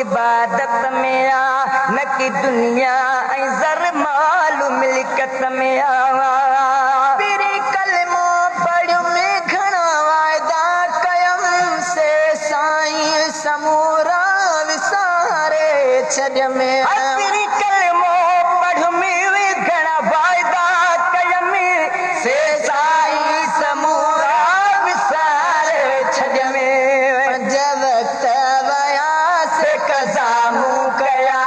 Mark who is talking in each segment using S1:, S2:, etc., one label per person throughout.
S1: इबादत में आ न की दुनिया ऐं ज़र माल मिल्कत में आ।
S2: पीरी कलमो पढ़ में घणा वायदा कयम से साईं समूरा विसारे छॾ में।
S1: पीरी कलमो पढ़ में घणा वायदा कयम से साईं समूरा विसारे छॾ में।
S2: पंज वक्त वया
S1: से कज़ामू कया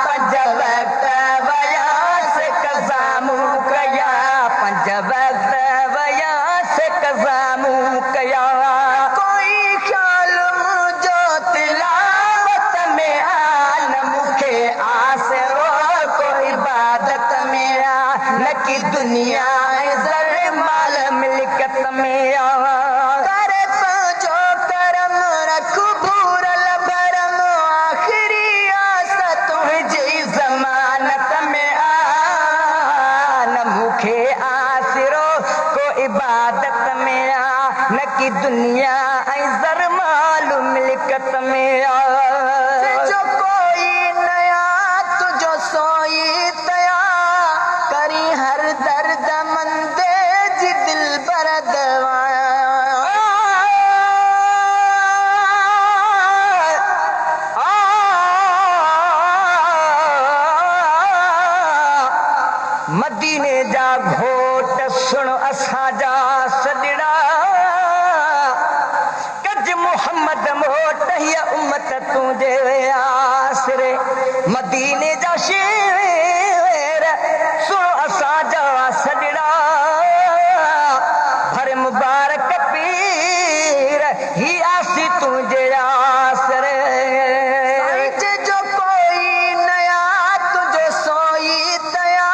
S1: पंज वक्त वया से कज़ामू कया पंज वक्त वया से कज़ामू कया।
S2: कोई ख्याल मुझो
S1: तिलावत में आ न मूंखे आसरो कोई इबादत में आ न की दुनिया ऐं ज़र माल मिल्कत में आ।
S2: करे पंहिंजो करम रख भूरल भरम आख़िरी आस
S1: तुंहिंजी ज़मानत में आ न मूंखे आसिरो को इबादत में आ न की दुनिया ऐं ज़र माल मिल्कत में आ।
S2: जो कोई नया तुझो सोई तया करी हर दर्द मंदे जी दिल पर दवाया।
S1: मदीने जा घोट सुण असांजा सजड़ा कज मोहम्मद मोट हीअ उम्मत तुंहिंजे आसरे। मदीने जा शेर सुण असांजा सजड़ा भर मुबारक पीर ही आसी तुंहिंजे आसरे।
S2: जो कोई नया तुझो सोई तया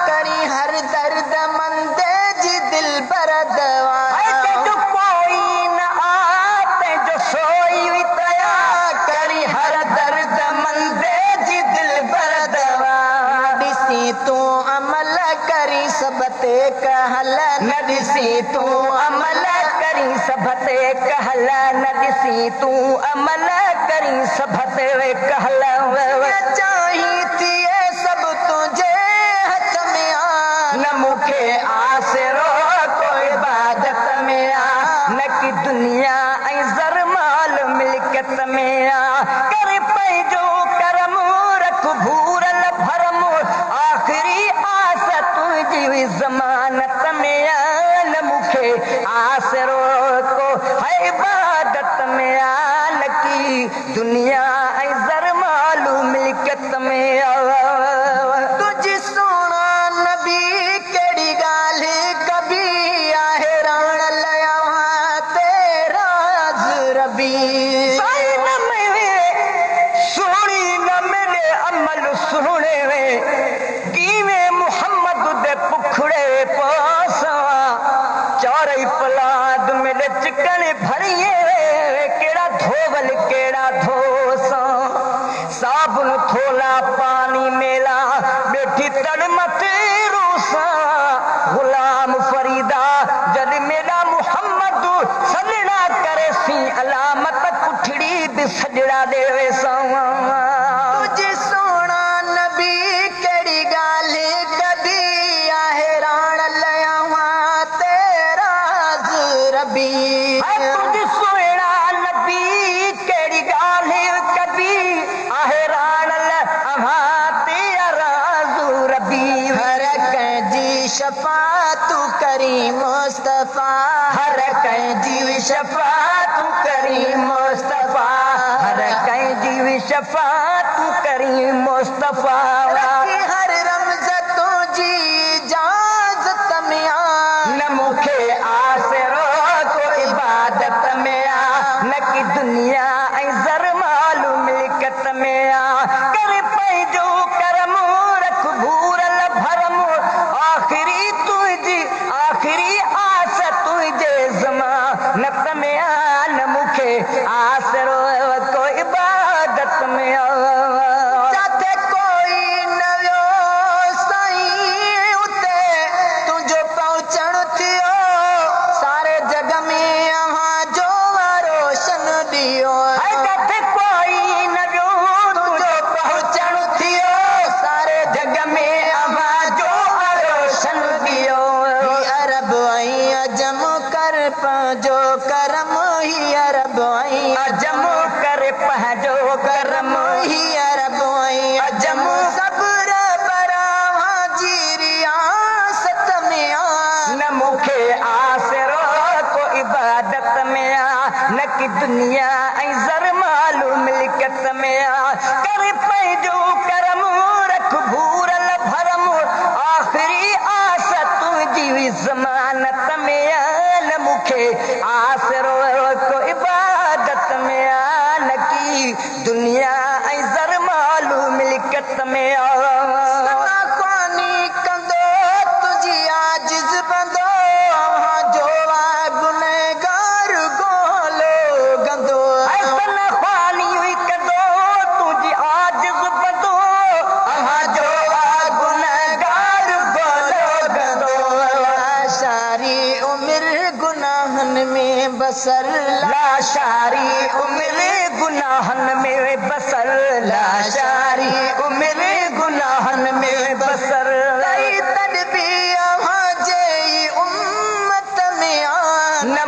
S2: करी हर दर्द मंदे जी दिल पर दवाया।
S1: जो कोई न आते जो सोई तया करी हर दर्द मंदे जी दिल पर दवा।
S2: ॾिसी तूं अमल करी सब ते कहल
S1: न ॾिसी तूं अमल करी सभ ते कहल न ॾिसी तूं अमल करी सभ ते कहल।
S2: चाही थिए सब तुझे हथ में आ
S1: न मूंखे आसिरो कोई इबादत में आ न की दुनिया ऐं ज़र माल मिल्कत में आ। कर पंहिंजो करम रख भूरल भरम आख़िरी आस तुंहिंजी ज़मानत में आ न मूंखे आसिरो को है इबादत में आ न की दुनिया ऐं ज़र माल मिल्कत में आ।
S2: तुझी सोना नबी केड़ी गाल्हि कभी आहे रण लया तेरा रबी।
S1: साईं न मिले सोहणी न मिले अमल सुहिणे वे कीवे मुहम्मद दे पुखड़े पासा चारई पलाद मिले चिकन भरिए वे केड़ा धोवल केड़ा धोसा साबुन थोला पानी मेला बेठी तड़ मते रूसा गुलाम फरीदा जद मेरा मुहम्मद सजड़ा करे सी अलामत कुठड़ी भी सजड़ा देवे सावा।
S2: तुझी सोना नबी केड़ी गाल्हि कभी आहे रण लया तेरा रबी।
S1: तुझ सोहणा नबी केड़ी गाल्हि कभी आहे राण तेरा रबी।
S2: हर कंहिंजी शफ़ात करी मुस्तफ़ा
S1: हर कंहिंजी शफ़ात करी मुस्तफ़ा हर कंहिंजी शफ़ात करी मुस्तफ़ा।
S2: हर रमज़ तुझी इजाज़त में आ
S1: न मूंखे आसिरो को इबादत में आ न की दुनिया ऐं ज़र माल मिल्कत में आ। कर पंहिंजो करम रख भूरल भरम आख़िरी तुंहिंजी आख़िरी आस तुंहिंजे ज़मानत में आ न मूंखे आसिरो को इबादत में आ।
S2: जाते कोई न वियो साईं उते तुंहिंजो पहुचण थियो सारे जग में अव्हां जो रोशन ॾियो।
S1: कोई न वियो दुनिया ऐं ज़र मालू मिल्कियत में आ कर पंहिंजो करम रख भूरल भरम आख़िरी आस तुंहिंजी हुई ज़मानत में आ न मूंखे आसरो को इबादत में आ न की दुनिया ऐं ज़र मालू मिल्कियत में आ
S2: सनाख़्वानी कंदो तुझी आजिज़ बंदो जो गुनहगार गोलो गंदो
S1: ऐसन ख़्वानी हुई कंदो तुंहिंजी आजिज़ बंदो जो गुनहगार गोलो गंदो
S2: सारी उम्र गुनाहन में बसर
S1: लाशारी उम्र गुनाहन में बसर लाशारी उम्र गुनाहन में बसर
S2: तडबी जे उम्मत में आ
S1: न